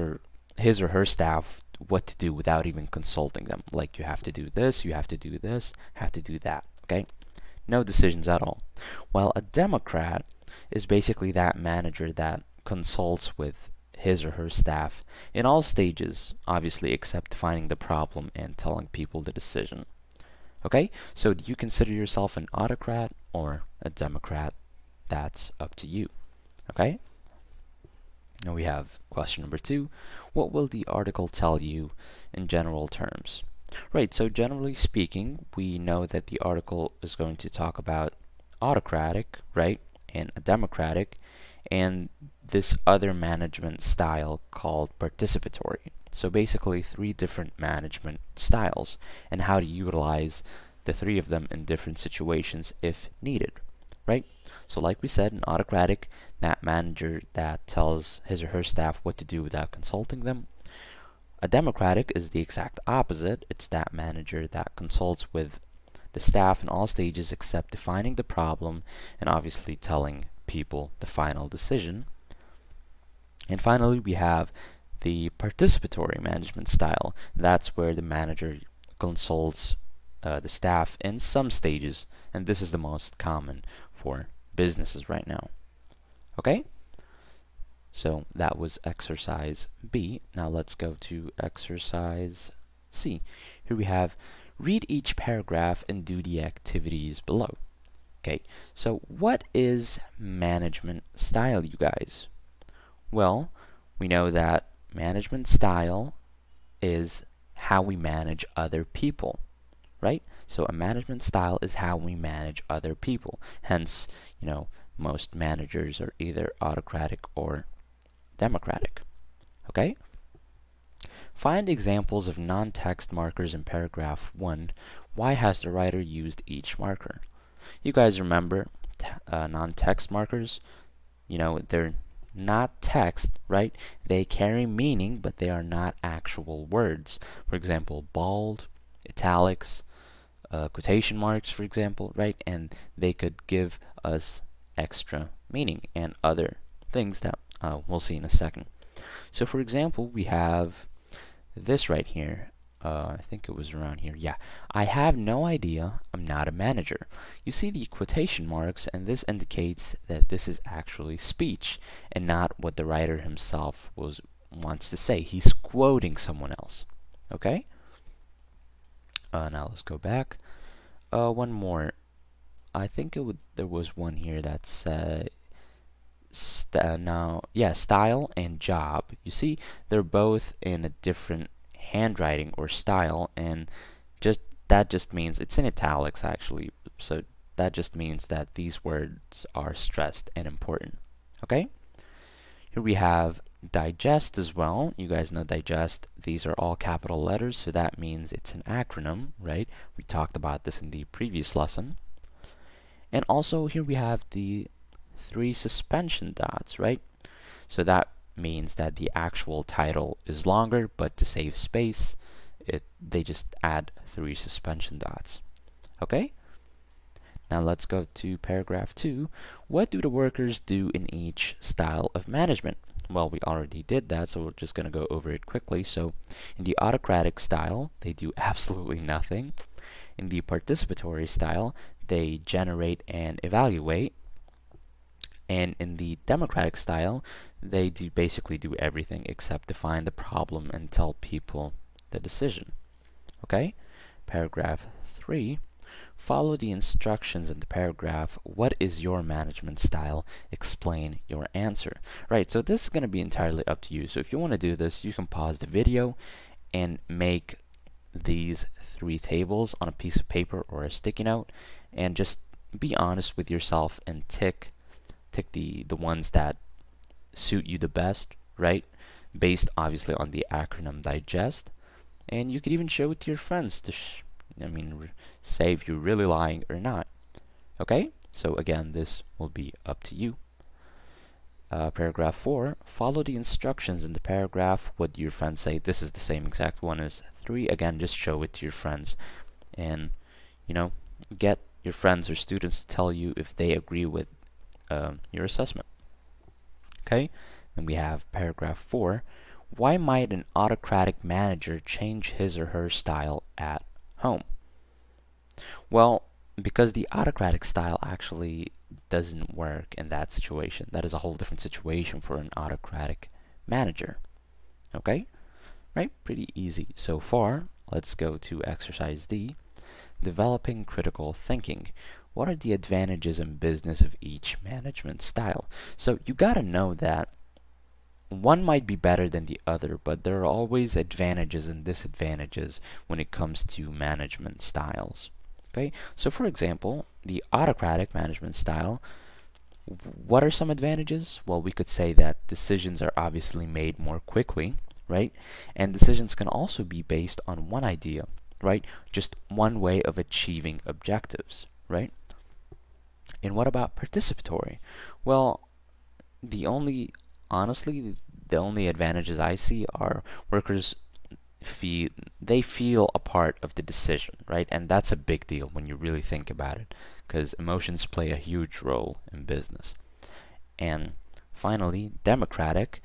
his or her staff what to do without even consulting them. Like, you have to do this, you have to do this, have to do that, okay? No decisions at all. While a democrat is basically that manager that consults with his or her staff in all stages, obviously, except defining the problem and telling people the decision. Okay, so do you consider yourself an autocrat or a democrat? That's up to you. Okay? Now we have question number 2. What will the article tell you in general terms? Right, so generally speaking, we know that the article is going to talk about autocratic, right, and a democratic, and this other management style called participatory. So basically 3 different management styles and how to utilize the 3 of them in different situations if needed, right? So like we said, an autocratic, that manager that tells his or her staff what to do without consulting them. A democratic is the exact opposite. It's that manager that consults with the staff in all stages except defining the problem and obviously telling people the final decision. And finally, we have the participatory management style. That's where the manager consults the staff in some stages, and this is the most common for businesses right now. Okay? So that was exercise B. Now let's go to exercise C. Here we have, read each paragraph and do the activities below. Okay, so what is management style, you guys? Well, we know that management style is how we manage other people, right? So a management style is how we manage other people. Hence, most managers are either autocratic or democratic. Okay? Find examples of non-text markers in paragraph 1. Why has the writer used each marker? You guys remember non-text markers? They're not text, right? They carry meaning, but they are not actual words. For example, bold, italics, quotation marks, for example, right? And they could give us extra meaning and other things that we'll see in a second. So for example, we have this right here. I think it was around here. Yeah. I have no idea. I'm not a manager. You see the quotation marks, and this indicates that this is actually speech and not what the writer himself wants to say. He's quoting someone else. Okay? Now let's go back. One more. I think there was one here that said style and job. You see, they're both in a different handwriting or style, and that just means it's in italics actually. So that just means that these words are stressed and important. Okay? Here we have digest as well. You guys know digest. These are all capital letters, so that means it's an acronym, right? We talked about this in the previous lesson. And also here we have the 3 suspension dots, right? So that means that the actual title is longer, but to save space, they just add 3 suspension dots. Okay? Now let's go to paragraph 2. What do the workers do in each style of management? Well, we already did that, so we're just going to go over it quickly. So in the autocratic style, they do absolutely nothing. In the participatory style, they generate and evaluate. And in the democratic style, they basically do everything except define the problem and tell people the decision. Okay? Paragraph 3. Follow the instructions in the paragraph. What is your management style? Explain your answer. Right, so this is going to be entirely up to you. So if you want to do this, you can pause the video and make these 3 tables on a piece of paper or a sticky note, and just be honest with yourself and tick the ones that suit you the best, right? Based obviously on the acronym digest. And you could even show it to your friends to say if you're really lying or not. Okay? So again, this will be up to you. Paragraph 4, follow the instructions in the paragraph. What do your friends say? This is the same exact one as 3. Again, just show it to your friends. And, get your friends or students to tell you if they agree with your assessment. Okay? Then we have paragraph 4. Why might an autocratic manager change his or her style at home? Well, because the autocratic style actually doesn't work in that situation. That is a whole different situation for an autocratic manager. Okay? Right? Pretty easy so far. Let's go to exercise D. Developing critical thinking. What are the advantages in business of each management style? So you gotta know that one might be better than the other, but there are always advantages and disadvantages when it comes to management styles. Okay, so for example, the autocratic management style, what are some advantages? Well, we could say that decisions are obviously made more quickly, right? And decisions can also be based on one idea, right? Just one way of achieving objectives, right? And what about participatory? Well, honestly, the only advantages I see are workers feel a part of the decision, right? And that's a big deal when you really think about it, because emotions play a huge role in business. And finally, democratic,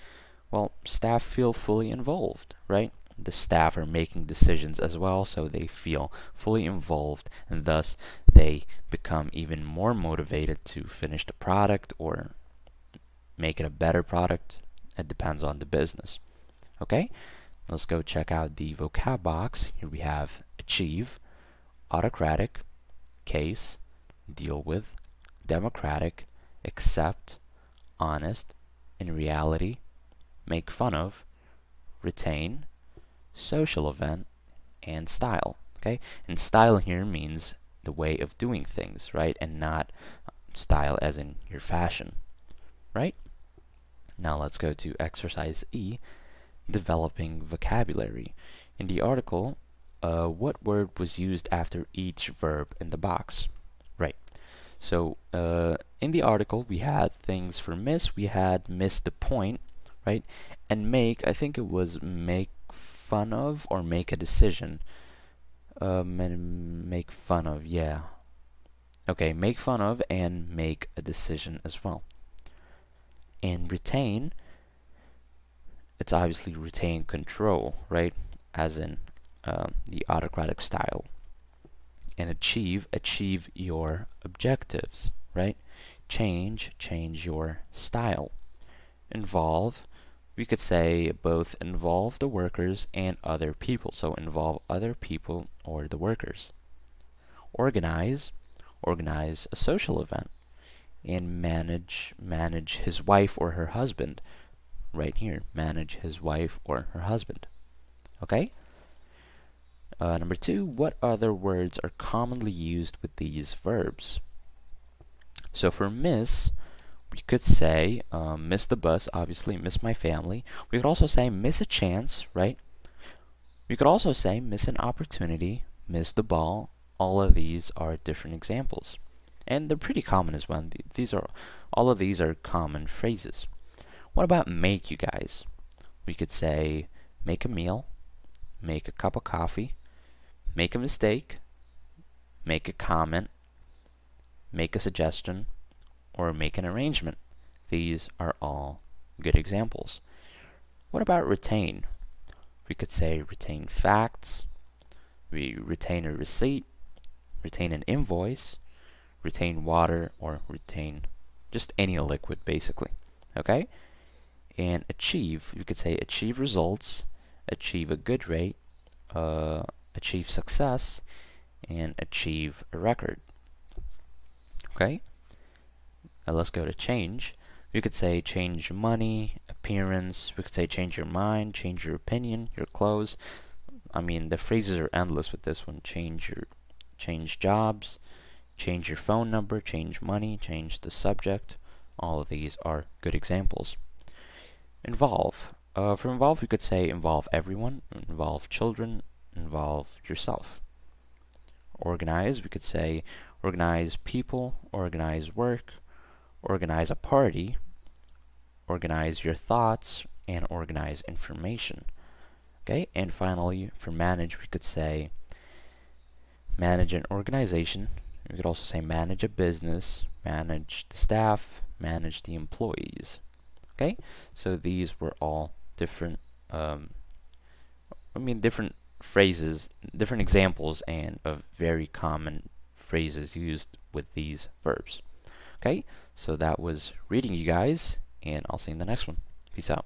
well, staff feel fully involved, right? The staff are making decisions as well, so they feel fully involved, and thus they become even more motivated to finish the product or make it a better product. It depends on the business. Okay? Let's go check out the vocab box. Here we have achieve, autocratic, case, deal with, democratic, accept, honest, in reality, make fun of, retain, social event, and style. Okay, and style here means the way of doing things, right? And not style as in your fashion, right? Now let's go to exercise E, developing vocabulary. In the article, what word was used after each verb in the box? Right. So in the article, we had things for miss. We had miss the point, right? And make, I think it was make fun of or make a decision. And make fun of, yeah. Okay, make fun of and make a decision as well. And retain, it's obviously retain control, right? As in the autocratic style. And achieve your objectives, right? Change your style. Involve, we could say both involve the workers and other people. So involve other people or the workers. Organize a social event. And manage his wife or her husband. Right here, manage his wife or her husband. Okay? Number 2, what other words are commonly used with these verbs? So for miss, we could say miss the bus, obviously, miss my family. We could also say miss a chance, right? We could also say miss an opportunity, miss the ball. All of these are different examples. And they're pretty common as well. All of these are common phrases. What about make, you guys? We could say make a meal, make a cup of coffee, make a mistake, make a comment, make a suggestion, or make an arrangement. These are all good examples. What about retain? We could say retain facts, we retain a receipt, retain an invoice, retain water, or retain just any liquid basically. Okay? And achieve, you could say achieve results, achieve a good rate, achieve success, and achieve a record. Okay? Now let's go to change. We could say change money, appearance. We could say change your mind, change your opinion, your clothes. I mean, the phrases are endless with this one. Change jobs, change your phone number, change money, change the subject. All of these are good examples. Involve. For involve, we could say involve everyone, involve children, involve yourself. Organize, we could say organize people, organize work, organize a party, organize your thoughts, and organize information. Okay, and finally, for manage, we could say manage an organization. We could also say manage a business, manage the staff, manage the employees. Okay, so these were all different, different phrases, different examples, and of very common phrases used with these verbs. Okay, so that was reading, you guys, and I'll see you in the next one. Peace out.